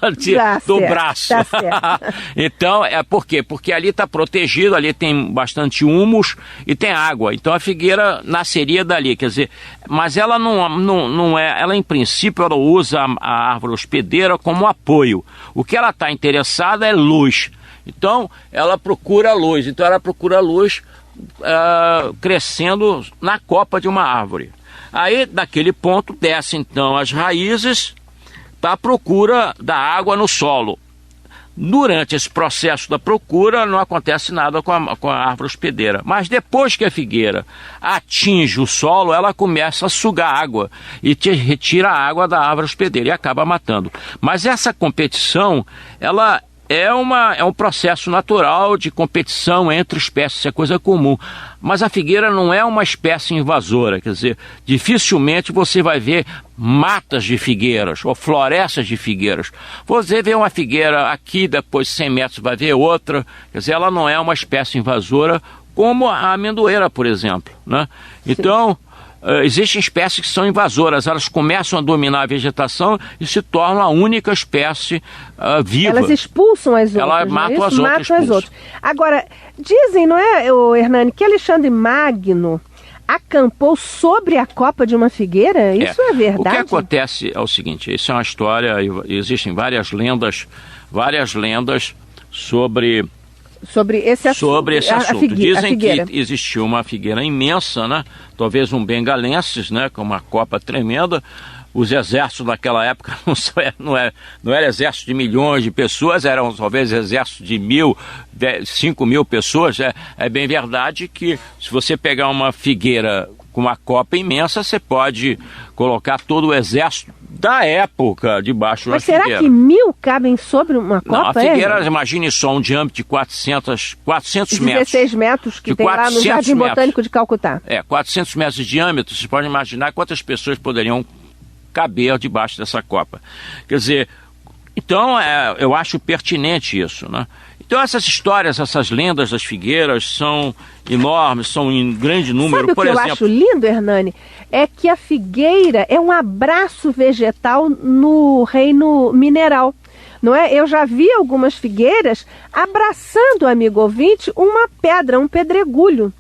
do braço. Tá certo. Então, por quê? Porque ali está protegido, ali tem bastante humus e tem água, então a figueira nasceria dali, quer dizer, mas ela não é, ela em princípio ela usa a árvore hospedeira como apoio. O que ela está interessada é luz. Então ela procura luz. Então ela procura luz crescendo na copa de uma árvore. Aí daquele ponto desce então as raízes para a procura da água no solo. Durante esse processo da procura não acontece nada com a árvore hospedeira, mas depois que a figueira atinge o solo, ela começa a sugar água e retira a água da árvore hospedeira e acaba matando. Mas essa competição, ela é um processo natural de competição entre espécies, é coisa comum. Mas a figueira não é uma espécie invasora, quer dizer, dificilmente você vai ver matas de figueiras ou florestas de figueiras. Você vê uma figueira aqui, depois de 100 metros vai ver outra, quer dizer, ela não é uma espécie invasora como a amendoeira, por exemplo, né? Então, existem espécies que são invasoras, elas começam a dominar a vegetação e se tornam a única espécie viva. Elas expulsam as outras. Elas matam as outras. Agora, dizem, não é, Hernani, que Alexandre Magno acampou sobre a copa de uma figueira? Isso é verdade? O que acontece é o seguinte, isso é uma história, existem várias lendas sobre esse assunto. Dizem que existiu uma figueira imensa, né? Talvez um bengalensis, né? Com uma copa tremenda. Os exércitos daquela época não era exército de milhões de pessoas, eram talvez exército de 5 mil pessoas. É bem verdade que se você pegar uma figueira com uma copa imensa, você pode colocar todo o exército da época debaixo da figueira. Mas será que 1000 cabem sobre uma copa? Não, a figueira, imagine só um diâmetro de 400 metros. 16 metros que tem lá no Jardim Botânico de Calcutá. 400 metros de diâmetro, você pode imaginar quantas pessoas poderiam caber debaixo dessa copa. Quer dizer, então eu acho pertinente isso, né? Então essas histórias, essas lendas das figueiras são enormes, são em grande número. Sabe o que eu acho lindo, Hernani? É que a figueira é um abraço vegetal no reino mineral. Não é? Eu já vi algumas figueiras abraçando, amigo ouvinte, uma pedra, um pedregulho.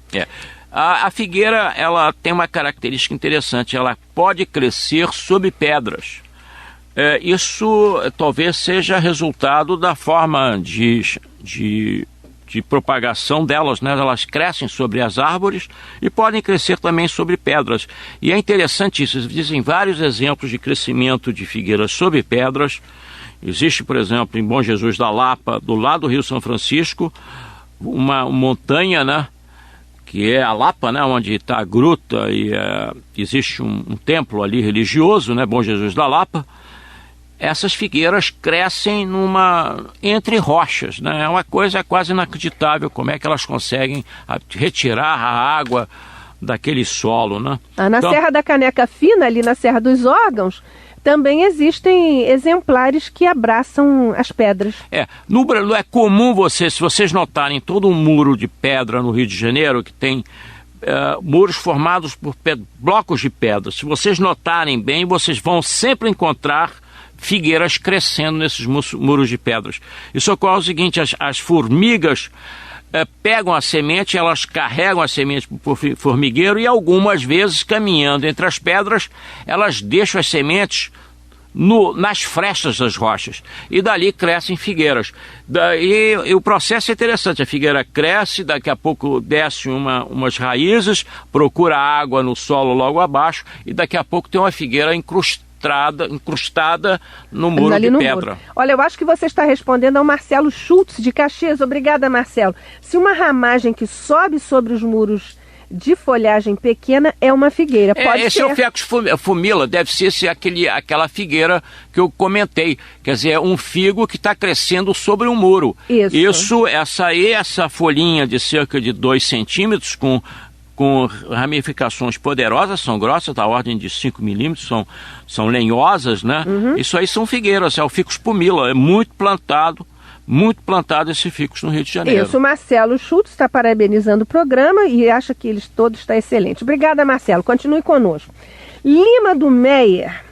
A figueira, ela tem uma característica interessante, ela pode crescer sob pedras. Isso talvez seja resultado da forma de propagação delas, né? Elas crescem sobre as árvores e podem crescer também sobre pedras. E é interessante isso, existem vários exemplos de crescimento de figueiras sobre pedras. Existe, por exemplo, em Bom Jesus da Lapa, do lado do Rio São Francisco, uma montanha, né? Que é a Lapa, né, onde está a gruta e existe um templo ali religioso, né, Bom Jesus da Lapa. Essas figueiras crescem entre rochas, né? É uma coisa quase inacreditável como é que elas conseguem retirar a água daquele solo, né? Na Serra da Caneca Fina, ali na Serra dos Órgãos, também existem exemplares que abraçam as pedras. É comum se vocês notarem todo um muro de pedra no Rio de Janeiro, que tem muros formados por blocos de pedra. Se vocês notarem bem, vocês vão sempre encontrar figueiras crescendo nesses muros de pedras. Isso ocorre o seguinte, as formigas pegam a semente, elas carregam a semente para o formigueiro e algumas vezes, caminhando entre as pedras, elas deixam as sementes nas frestas das rochas e dali crescem figueiras. E o processo é interessante, a figueira cresce, daqui a pouco desce umas raízes, procura água no solo logo abaixo e daqui a pouco tem uma figueira incrustada no muro de pedra. Muro. Olha, eu acho que você está respondendo ao Marcelo Schultz de Caxias. Obrigada, Marcelo. Se uma ramagem que sobe sobre os muros de folhagem pequena é uma figueira, pode ser. Esse é o Ficus fumila, deve ser aquela figueira que eu comentei, quer dizer, é um figo que está crescendo sobre um muro. Essa folhinha de cerca de 2 centímetros com ramificações poderosas, são grossas, da ordem de 5 milímetros, são lenhosas, né? Uhum. Isso aí são figueiras, é o Ficus pumila, é muito plantado esse ficus no Rio de Janeiro. Isso, o Marcelo Schultz está parabenizando o programa e acha que eles todos está excelente. Obrigada, Marcelo. Continue conosco. Lima do Meyer.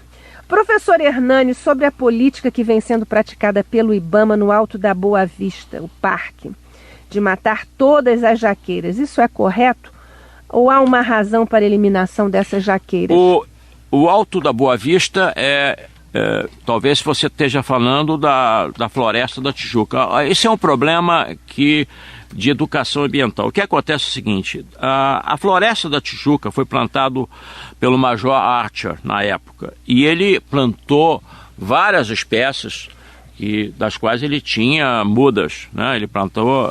Professor Hernani, sobre a política que vem sendo praticada pelo IBAMA no Alto da Boa Vista, o parque, de matar todas as jaqueiras, isso é correto? Ou há uma razão para a eliminação dessas jaqueiras? O Alto da Boa Vista talvez você esteja falando da Floresta da Tijuca. Esse é um problema de educação ambiental. O que acontece é o seguinte, a Floresta da Tijuca foi plantado pelo Major Archer na época, e ele plantou várias espécies das quais ele tinha mudas, né? Ele plantou,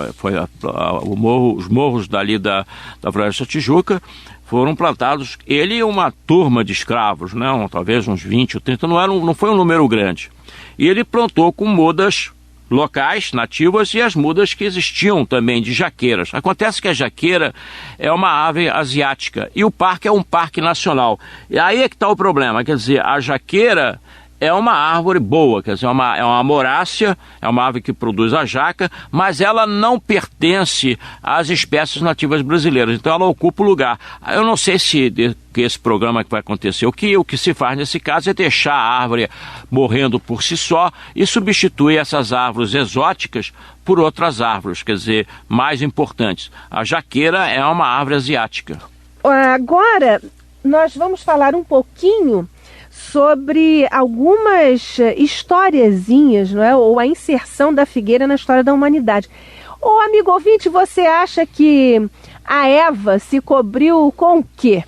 os morros dali da Floresta da Tijuca foram plantados, ele e uma turma de escravos, né? Talvez uns 20 ou 30, não foi um número grande. E ele plantou com mudas locais, nativas, e as mudas que existiam também de jaqueiras. Acontece que a jaqueira é uma ave asiática e o parque é um parque nacional. E aí é que está o problema, quer dizer, a jaqueira é uma árvore boa, quer dizer, é uma amorácea, é uma ave que produz a jaca, mas ela não pertence às espécies nativas brasileiras, então ela ocupa o lugar. Eu não sei se esse programa que vai acontecer, o que se faz nesse caso é deixar a árvore morrendo por si só e substituir essas árvores exóticas por outras árvores, quer dizer, mais importantes. A jaqueira é uma árvore asiática. Agora, nós vamos falar um pouquinho sobre algumas historiezinhas, não é? Ou a inserção da figueira na história da humanidade. Ô, amigo ouvinte, você acha que a Eva se cobriu com o quê?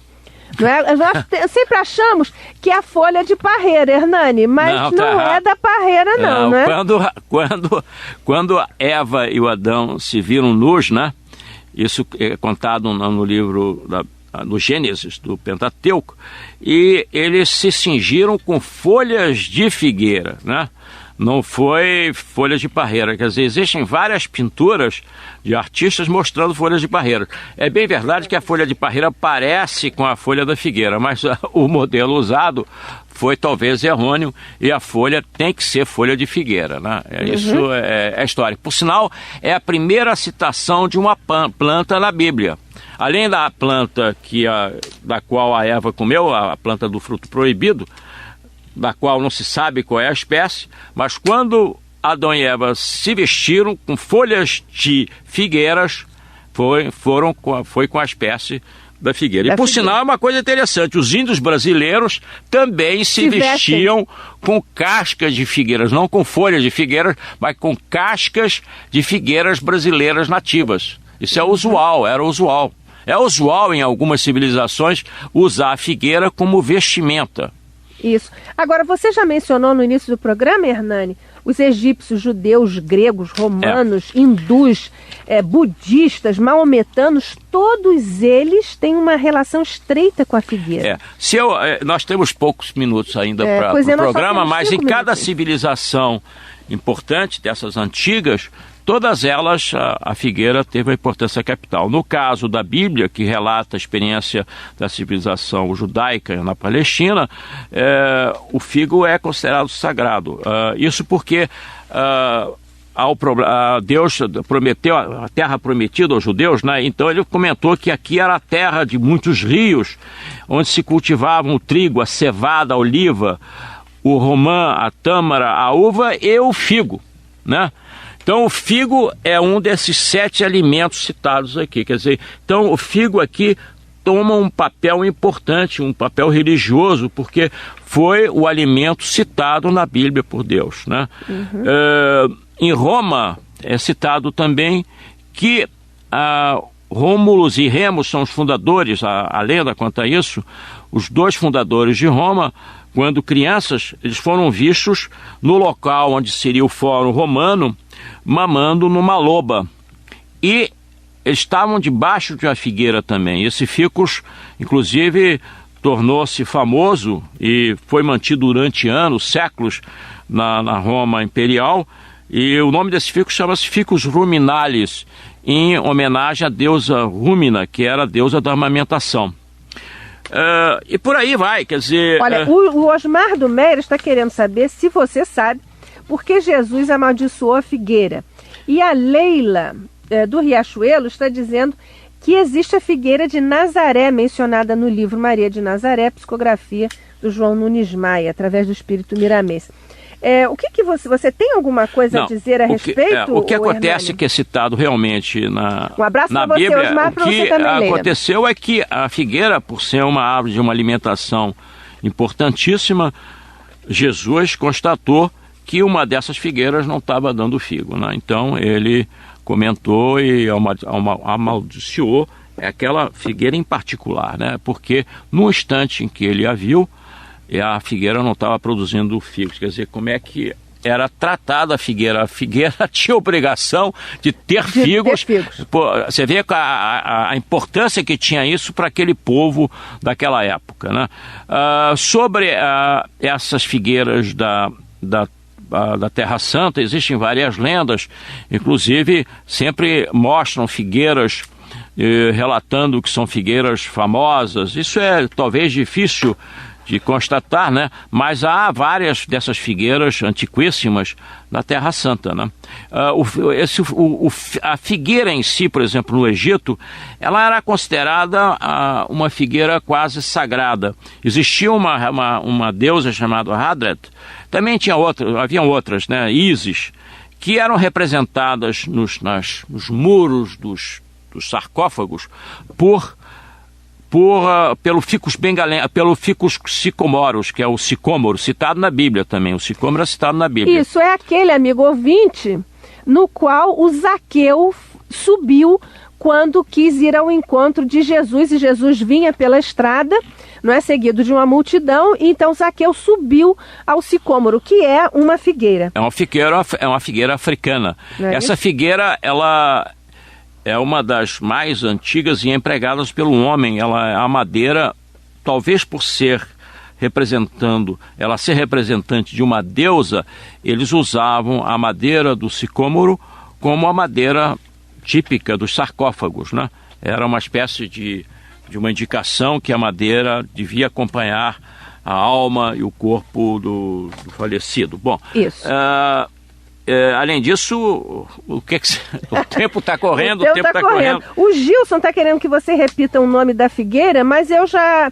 Não é? Nós sempre achamos que é a folha de parreira, Hernani, mas não é da parreira, não é? Quando Eva e o Adão se viram nus, né? Isso é contado no livro no Gênesis, do Pentateuco, e eles se cingiram com folhas de figueira, né? Não foi folhas de parreira, quer dizer, existem várias pinturas de artistas mostrando folhas de parreira. É bem verdade que a folha de parreira parece com a folha da figueira, mas o modelo usado foi talvez errôneo e a folha tem que ser folha de figueira, né? Isso é a história. Por sinal, é a primeira citação de uma planta na Bíblia. Além da planta da qual a Eva comeu, a planta do fruto proibido, da qual não se sabe qual é a espécie, mas quando Adão e Eva se vestiram com folhas de figueiras, foi com a espécie da figueira. E por sinal é uma coisa interessante, os índios brasileiros também se vestiam com cascas de figueiras, não com folhas de figueiras, mas com cascas de figueiras brasileiras nativas. Isso é usual, era usual. É usual em algumas civilizações usar a figueira como vestimenta. Isso. Agora, você já mencionou no início do programa, Hernani, os egípcios, judeus, gregos, romanos, hindus, budistas, maometanos, todos eles têm uma relação estreita com a figueira. Nós temos poucos minutos ainda para o programa, mas em cada civilização importante dessas antigas, todas elas, a figueira teve uma importância capital. No caso da Bíblia, que relata a experiência da civilização judaica na Palestina, o figo é considerado sagrado. Isso porque Deus prometeu a terra prometida aos judeus, né? Então ele comentou que aqui era a terra de muitos rios, onde se cultivavam o trigo, a cevada, a oliva, o romã, a tâmara, a uva e o figo, né? Então o figo é um desses 7 alimentos citados aqui, quer dizer, então o figo aqui toma um papel importante, um papel religioso, porque foi o alimento citado na Bíblia por Deus, né? Em Roma é citado também que Rômulus e Remus são os fundadores, a lenda conta isso, os 2 fundadores de Roma. Quando crianças, eles foram vistos no local onde seria o Fórum Romano, mamando numa loba. E eles estavam debaixo de uma figueira também. Esse ficus, inclusive, tornou-se famoso e foi mantido durante anos, séculos, na Roma Imperial. E o nome desse ficus chama-se Ficus ruminalis, em homenagem à deusa Rúmina, que era a deusa da amamentação. E por aí vai, quer dizer... Olha, o Osmar do Meira está querendo saber se você sabe por que Jesus amaldiçoou a figueira. E a Leila do Riachuelo está dizendo que existe a figueira de Nazaré, mencionada no livro Maria de Nazaré, psicografia do João Nunes Maia, através do Espírito Miramês. O que você tem alguma coisa a dizer a respeito? O que acontece que é citado realmente na Um abraço na para você, Bíblia, Osmar, para você também, Leila. aconteceu é que a figueira, por ser uma árvore de uma alimentação importantíssima, Jesus constatou que uma dessas figueiras não estava dando figo, né? Então ele comentou e amaldiçoou aquela figueira em particular, né? Porque no instante em que ele a viu, a figueira não estava produzindo figos. Quer dizer, como é que era tratada a figueira? A figueira tinha obrigação de ter figos. Pô, você vê a importância que tinha isso para aquele povo daquela época, né? Sobre essas figueiras da Terra Santa, existem várias lendas, inclusive sempre mostram figueiras, relatando que são figueiras famosas. Isso é talvez difícil de constatar, né? Mas há várias dessas figueiras antiquíssimas na Terra Santa, né? A figueira em si, por exemplo, no Egito, ela era considerada uma figueira quase sagrada. Existia uma deusa chamada Hadret, também haviam outras, né? Ísis, que eram representadas nos muros dos sarcófagos pelo ficus bengalém, pelo ficus sicomoros, que é o sicômoro, citado na Bíblia também. O sicômoro é citado na Bíblia. Isso é aquele, amigo ouvinte, no qual o Zaqueu subiu quando quis ir ao encontro de Jesus, e Jesus vinha pela estrada, não é, seguido de uma multidão, e então Zaqueu subiu ao sicômoro, que é uma figueira. É uma figueira africana. Essa figueira, ela é uma das mais antigas e empregadas pelo homem. A madeira, talvez por ser representante de uma deusa, eles usavam a madeira do sicômoro como a madeira típica dos sarcófagos, né? Era uma espécie de uma indicação que a madeira devia acompanhar a alma e o corpo do falecido. Bom, isso. Além disso, o tempo está correndo, o tempo está correndo. O Gilson está querendo que você repita o nome da figueira, mas eu já...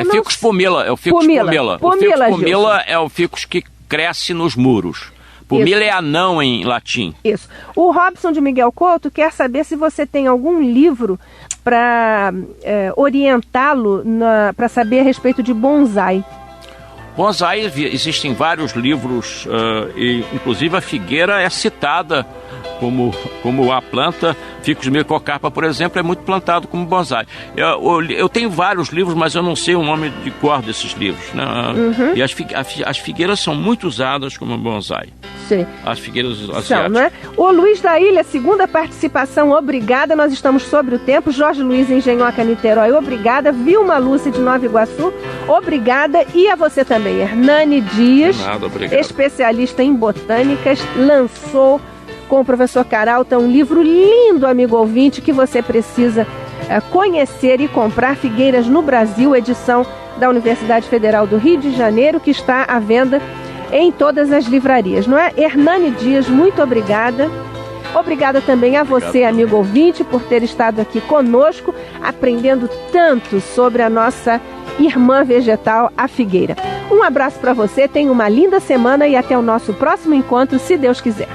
Ficus pumila, é o ficus pumila. O ficus pumila é o ficus que cresce nos muros. Pumila é anão em latim. Isso. O Robson de Miguel Couto quer saber se você tem algum livro para orientá-lo para saber a respeito de bonsai. Bonsai, existem vários livros, e inclusive a figueira é citada como a planta. Ficus microcarpa, por exemplo, é muito plantado como bonsai. Eu tenho vários livros, mas eu não sei o nome de cor desses livros, né? Uhum. E as figueiras são muito usadas como bonsai. Sim. As figueiras asiáticas. Não é? O Luiz da Ilha, segunda participação, obrigada. Nós estamos sobre o tempo. Jorge Luiz, Engenhoca, Niterói, obrigada. Vilma Lúcia, de Nova Iguaçu, obrigada. E a você também, Hernani Dias, especialista em botânicas, lançou com o professor Caralta um livro lindo, amigo ouvinte, que você precisa conhecer e comprar. Figueiras no Brasil, edição da Universidade Federal do Rio de Janeiro, que está à venda em todas as livrarias, não é? Hernani Dias, muito obrigada. Obrigada também a você, amigo ouvinte, por ter estado aqui conosco, aprendendo tanto sobre a nossa irmã vegetal, a figueira. Um abraço para você, tenha uma linda semana e até o nosso próximo encontro, se Deus quiser.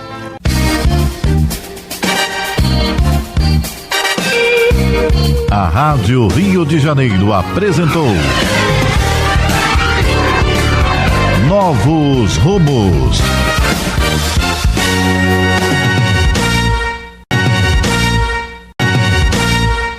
A Rádio Rio de Janeiro apresentou Novos Rumos.